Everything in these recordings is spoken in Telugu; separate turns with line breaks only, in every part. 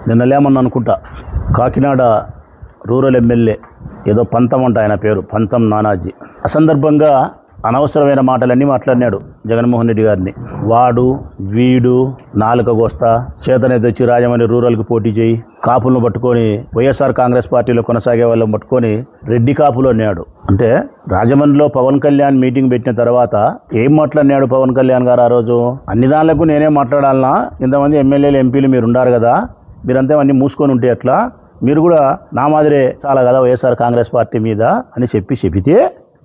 నిన్న లేమన్నా అనుకుంటా కాకినాడ రూరల్ ఎమ్మెల్యే ఏదో పంతం అంట, ఆయన పేరు పంతం నానాజీ. అసందర్భంగా అనవసరమైన మాటలన్నీ మాట్లాడినాడు జగన్మోహన్ రెడ్డి గారిని. వాడు వీడు నాలుక కోస్తా చేతనైతే వచ్చి రాజమండ్రి రూరల్కి పోటీ చేయి, కాపులను పట్టుకొని వైఎస్ఆర్ కాంగ్రెస్ పార్టీలో కొనసాగే వాళ్ళని పట్టుకొని రెడ్డి కాపులు అన్నాడు. అంటే రాజమండ్రిలో పవన్ కళ్యాణ్ మీటింగ్ పెట్టిన తర్వాత ఏం మాట్లాడినాడు పవన్ కళ్యాణ్ గారు ఆ రోజు? అన్ని దానిలకు నేనే మాట్లాడాలన్నా, ఇంతమంది ఎమ్మెల్యేలు ఎంపీలు మీరు ఉండారు కదా, మీరంతా అన్నీ మూసుకొని ఉంటే ఎట్లా, మీరు కూడా నా మాదిరే చాలా కదా వైఎస్ఆర్ కాంగ్రెస్ పార్టీ మీద అని చెబితే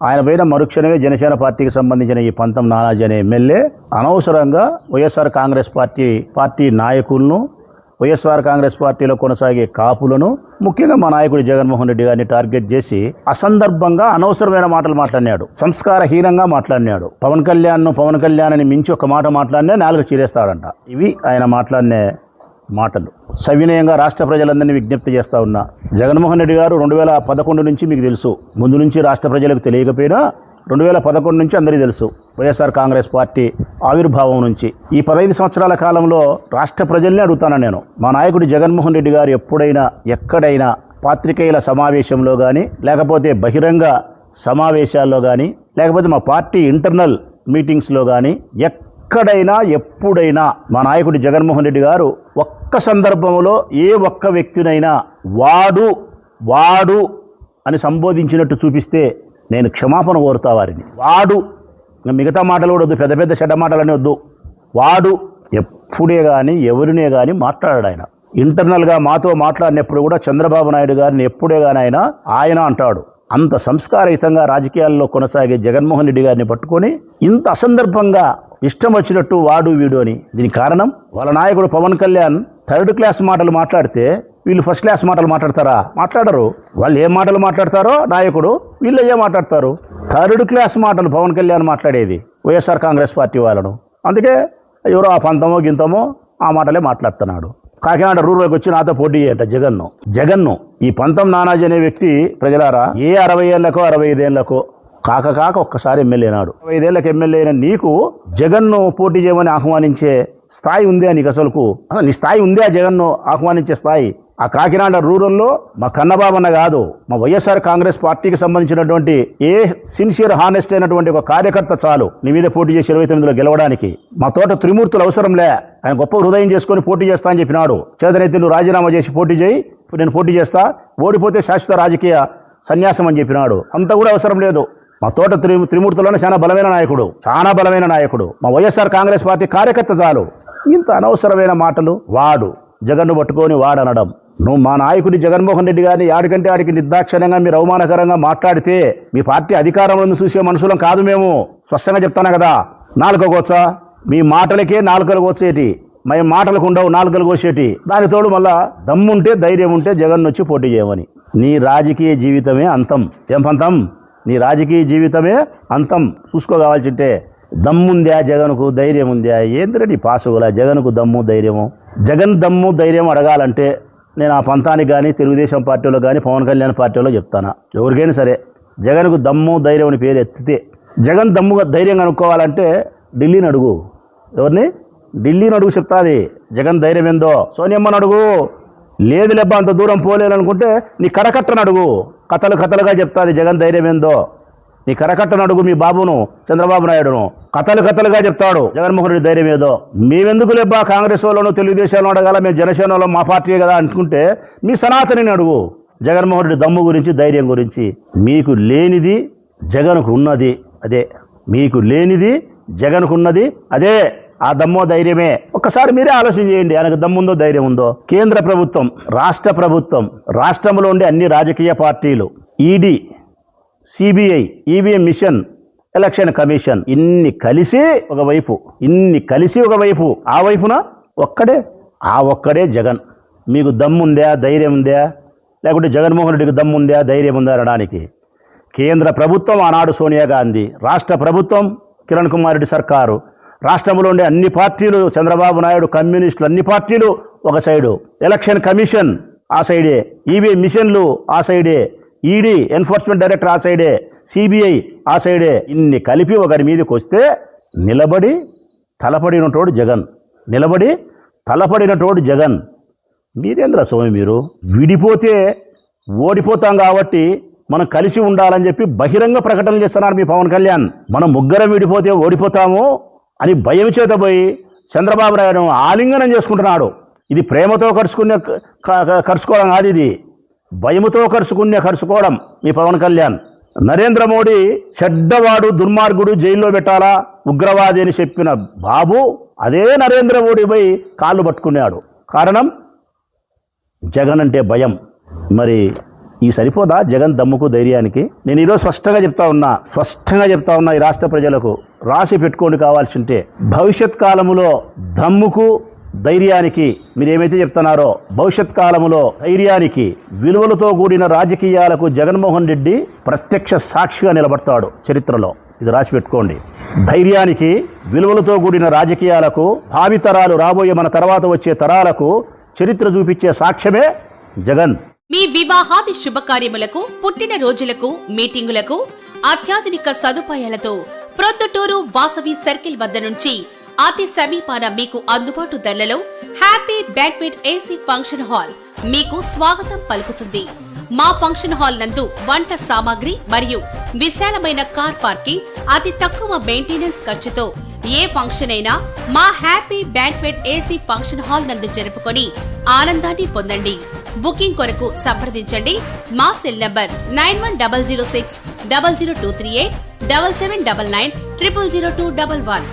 ఆయన పైన మరుక్షణమే జనసేన పార్టీకి సంబంధించిన ఈ పంతం నానాజీ అనే ఎమ్మెల్యే అనవసరంగా వైఎస్ఆర్ కాంగ్రెస్ పార్టీ నాయకులను, వైఎస్ఆర్ కాంగ్రెస్ పార్టీలో కొనసాగే కాపులను, ముఖ్యంగా మా నాయకుడు జగన్మోహన్ రెడ్డి గారిని టార్గెట్ చేసి అసందర్భంగా అనవసరమైన మాటలు మాట్లాడినాడు, సంస్కారహీనంగా మాట్లాడినాడు. పవన్ కళ్యాణ్ అని మించి ఒక మాట మాట్లాడినా నాలుగు చీరేస్తాడంట. ఇవి ఆయన మాట్లాడిన మాటలు. సవినయంగా రాష్ట్ర ప్రజలందరినీ విజ్ఞప్తి చేస్తా ఉన్నా, జగన్మోహన్ రెడ్డి గారు 2011 నుంచి మీకు తెలుసు, ముందు నుంచి రాష్ట్ర ప్రజలకు తెలియకపోయినా 2011 నుంచి అందరికీ తెలుసు, వైఎస్ఆర్ కాంగ్రెస్ పార్టీ ఆవిర్భావం నుంచి ఈ 15 సంవత్సరాల కాలంలో రాష్ట్ర ప్రజల్ని అడుగుతాను నేను. మా నాయకుడు జగన్మోహన్ రెడ్డి గారు ఎప్పుడైనా ఎక్కడైనా పాత్రికేయుల సమావేశంలో కానీ, లేకపోతే బహిరంగ సమావేశాల్లో కానీ, లేకపోతే మా పార్టీ ఇంటర్నల్ మీటింగ్స్లో కానీ ఎక్కడైనా ఎప్పుడైనా మా నాయకుడి జగన్మోహన్ రెడ్డి గారు ఒక్క సందర్భంలో ఏ ఒక్క వ్యక్తినైనా వాడు అని సంబోధించినట్టు చూపిస్తే నేను క్షమాపణ కోరుతా వారిని. వాడు, మిగతా మాటలు కూడా వద్దు, పెద్ద పెద్ద చెడ్డ మాటలని వద్దు. వాడు ఎప్పుడే కానీ ఎవరినే కానీ మాట్లాడాడు. ఆయన ఇంటర్నల్గా మాతో మాట్లాడినప్పుడు కూడా చంద్రబాబు నాయుడు గారిని ఎప్పుడే కానీ ఆయన అంటాడు. అంత సంస్కారయుతంగా రాజకీయాల్లో కొనసాగే జగన్మోహన్ రెడ్డి గారిని పట్టుకొని ఇంత అసందర్భంగా ఇష్టం వచ్చినట్టు వాడు వీడు అని. దీనికి కారణం వాళ్ళ నాయకుడు పవన్ కళ్యాణ్ థర్డ్ క్లాస్ మాటలు మాట్లాడితే వీళ్ళు ఫస్ట్ క్లాస్ మాటలు మాట్లాడతారా? మాట్లాడరు. వాళ్ళు ఏ మాటలు మాట్లాడతారో నాయకుడు, వీళ్ళు ఏ మాట్లాడతారు? థర్డ్ క్లాస్ మాటలు పవన్ కళ్యాణ్ మాట్లాడేది వైఎస్ఆర్ కాంగ్రెస్ పార్టీ వాళ్ళను. అందుకే ఎవరో ఆ పంతమో గింతమో ఆ మాటలే మాట్లాడుతున్నాడు. కాకినాడ రూరల్కి వచ్చి నాతో పోటీ చేయట జగన్ను ఈ పంతం నానాజీ అనే వ్యక్తి, ప్రజలారా, ఏ 60 ఏళ్లకో 65 ఏళ్లకో కాక ఒక్కసారి ఎమ్మెల్యే నాడు. 65 ఏళ్లకు ఎమ్మెల్యే అయిన నీకు జగన్ను పోటీ చేయమని ఆహ్వానించే స్థాయి ఉందే నీకు? అసలుకు నీ స్థాయి ఉందే జగన్ను ఆహ్వానించే స్థాయి? ఆ కాకినాడ రూరల్లో మా కన్నబాబన్న కాదు, మా వైఎస్ఆర్ కాంగ్రెస్ పార్టీకి సంబంధించినటువంటి ఏ సిన్సియర్ హానెస్ట్ అయినటువంటి ఒక కార్యకర్త చాలు నీ మీద పోటీ చేసి 29లో గెలవడానికి. మా తోట త్రిమూర్తులు అవసరంలే, ఆయన గొప్ప హృదయం చేసుకొని పోటీ చేస్తా అని చెప్పినాడు. చేతనైతే నువ్వు రాజీనామా చేసి పోటీ చేయి, నేను పోటీ చేస్తా, ఓడిపోతే శాశ్వత రాజకీయ సన్యాసం అని చెప్పినాడు. అంత కూడా అవసరం లేదు. మా తోట త్రిమూర్తుల్లోనే చాలా బలమైన నాయకుడు మా వైఎస్ఆర్ కాంగ్రెస్ పార్టీ కార్యకర్త చాలు. ఇంత అనవసరమైన మాటలు, వాడు జగన్ను పట్టుకొని వాడనడం. నువ్వు మా నాయకుడి జగన్మోహన్ రెడ్డి గారిని ఆడికంటే ఆడికి నిర్దాక్షిణ్యంగా మీరు అవమానకరంగా మాట్లాడితే మీ పార్టీ అధికారంలో చూసే మనుషులం కాదు మేము. స్పష్టంగా చెప్తాను కదా. నాలుక కోసా, మీ మాటలకే నాలుకలు కోసేటి, మేము మాటలకు ఉండవు నాలుకలు కోసేటి. దాని తోడు మళ్ళా దమ్ముంటే ధైర్యం ఉంటే జగన్ వచ్చి పోటీ చేయమని. నీ రాజకీయ జీవితమే అంతం. ఏం పంతం? నీ రాజకీయ జీవితమే అంతం. చూసుకోవాల్సింటే దమ్ముందా జగన్కు, ధైర్యం ఉందా? ఏంద్రెడ్డి పాసుగులా జగన్కు దమ్ము ధైర్యము? జగన్ దమ్ము ధైర్యం అడగాలంటే నేను ఆ పంతానికి కానీ, తెలుగుదేశం పార్టీలో కానీ, పవన్ కళ్యాణ్ పార్టీలో చెప్తాను. ఎవరికైనా సరే జగన్కు దమ్ము ధైర్యం అని పేరు ఎత్తితే, జగన్ దమ్ము ధైర్యం కనుక్కోవాలంటే ఢిల్లీని అడుగు. ఎవరిని? ఢిల్లీని అడుగు, చెప్తాది జగన్ ధైర్యం ఏందో. సోనియమ్మని అడుగు. లేదు లేబ్బా అంత దూరం పోలేననుకుంటే నీ కరకట్టను అడుగు, కథలుగా చెప్తాది జగన్ ధైర్యం ఏందో. నీ కరకట్టను అడుగు, మీ బాబును చంద్రబాబు నాయుడును కథలుగా చెప్తాడు జగన్మోహన్ రెడ్డి ధైర్యం ఏదో. మేమెందుకు లేబ్బా కాంగ్రెస్ వాళ్ళను తెలుగుదేశంలో అడగాల, మేము జనసేనలో మా పార్టీ కదా అనుకుంటే మీ సనాతనిని అడుగు జగన్మోహన్ రెడ్డి దమ్ము గురించి, ధైర్యం గురించి. మీకు లేనిది జగన్కు ఉన్నది అదే. మీకు లేనిది జగన్కు ఉన్నది అదే. ఆ దమ్మో ధైర్యమే. ఒక్కసారి మీరే ఆలోచన చేయండి, ఆయనకు దమ్ముందో ధైర్యం ఉందో. కేంద్ర ప్రభుత్వం, రాష్ట్ర ప్రభుత్వం, రాష్ట్రంలో ఉండే అన్ని రాజకీయ పార్టీలు, ED, CBI, EVM machine, election commission, ఇన్ని కలిసి ఒకవైపు, ఆ వైపున ఒక్కడే జగన్. మీకు దమ్ముందా, ధైర్యం ఉందా? లేకుంటే జగన్మోహన్ రెడ్డికి దమ్ముందా, ధైర్యం ఉందా అనడానికి? కేంద్ర ప్రభుత్వం ఆనాడు సోనియా గాంధీ, రాష్ట్ర ప్రభుత్వం కిరణ్ కుమార్ రెడ్డి సర్కారు, రాష్ట్రంలో ఉండే అన్ని పార్టీలు, చంద్రబాబు నాయుడు, కమ్యూనిస్టులు, అన్ని పార్టీలు ఒక సైడు, ఎలక్షన్ కమిషన్ ఆ సైడే, ఈవీఎం మిషన్లు ఆ సైడే, ఈడీ ఎన్ఫోర్స్మెంట్ డైరెక్టర్ ఆ సైడే, సిబిఐ ఆ సైడే. ఇన్ని కలిపి ఒకరి మీదకి వస్తే నిలబడి తలపడినటోడు జగన్. మీరేంద్ర స్వామి మీరు విడిపోతే ఓడిపోతాం కాబట్టి మనం కలిసి ఉండాలని చెప్పి బహిరంగ ప్రకటనలు చేస్తున్నారు మీ పవన్ కళ్యాణ్. మనం ముగ్గురం విడిపోతే ఓడిపోతాము అని భయం చేత పోయి చంద్రబాబు నాయుడు ఆలింగనం చేసుకుంటున్నాడు. ఇది ప్రేమతో కరుచుకోవడం కాదు, ఇది భయముతో కరుచుకోవడం మీ పవన్ కళ్యాణ్. నరేంద్ర మోడీ చెడ్డవాడు, దుర్మార్గుడు, జైల్లో పెట్టాలా, ఉగ్రవాది అని చెప్పిన బాబు అదే నరేంద్ర మోడీ పోయి కాళ్ళు పట్టుకున్నాడు. కారణం జగన్ అంటే భయం. మరి ఈ సరిపోదా జగన్ దమ్ముకు, ధైర్యానికి? నేను ఈరోజు స్పష్టంగా చెప్తా ఉన్నా ఈ రాష్ట్ర ప్రజలకు, రాసి పెట్టుకోండి కావాల్సి ఉంటే. భవిష్యత్ కాలములో దమ్ముకు, ధైర్యానికి మీరు ఏమైతే చెప్తున్నారో, భవిష్యత్ కాలములో ధైర్యానికి, విలువలతో కూడిన రాజకీయాలకు జగన్మోహన్ రెడ్డి ప్రత్యక్ష సాక్షిగా నిలబడతాడు చరిత్రలో. ఇది రాసి పెట్టుకోండి. ధైర్యానికి, విలువలతో కూడిన రాజకీయాలకు, భావితరాలు, రాబోయే మన తర్వాత వచ్చే తరాలకు చరిత్ర చూపించే సాక్ష్యమే జగన్.
మీ వివాహాది శుభకార్యములకు, పుట్టిన రోజులకు, మీటింగులకు అత్యాధునిక సదుపాయాలతో ప్రొద్దుటూరు వాసవి సర్కిల్ వద్ద నుంచి అతి సమీపాన మీకు అందుబాటు ధరలలో happy banquet AC function hall మీకు స్వాగతం పలుకుతుంది. మా ఫంక్షన్ హాల్ నందు వంట సామాగ్రి మరియు విశాలమైన కార్ పార్కింగ్, అతి తక్కువ మెయింటెనెన్స్ ఖర్చుతో ఏ ఫంక్షన్ అయినా మా happy banquet AC function hall నందు జరుపుకొని ఆనందాన్ని పొందండి. బుకింగ్ కొరకు సంప్రదించండి. మా సెల్ నంబర్ 9100600238 7799 000211.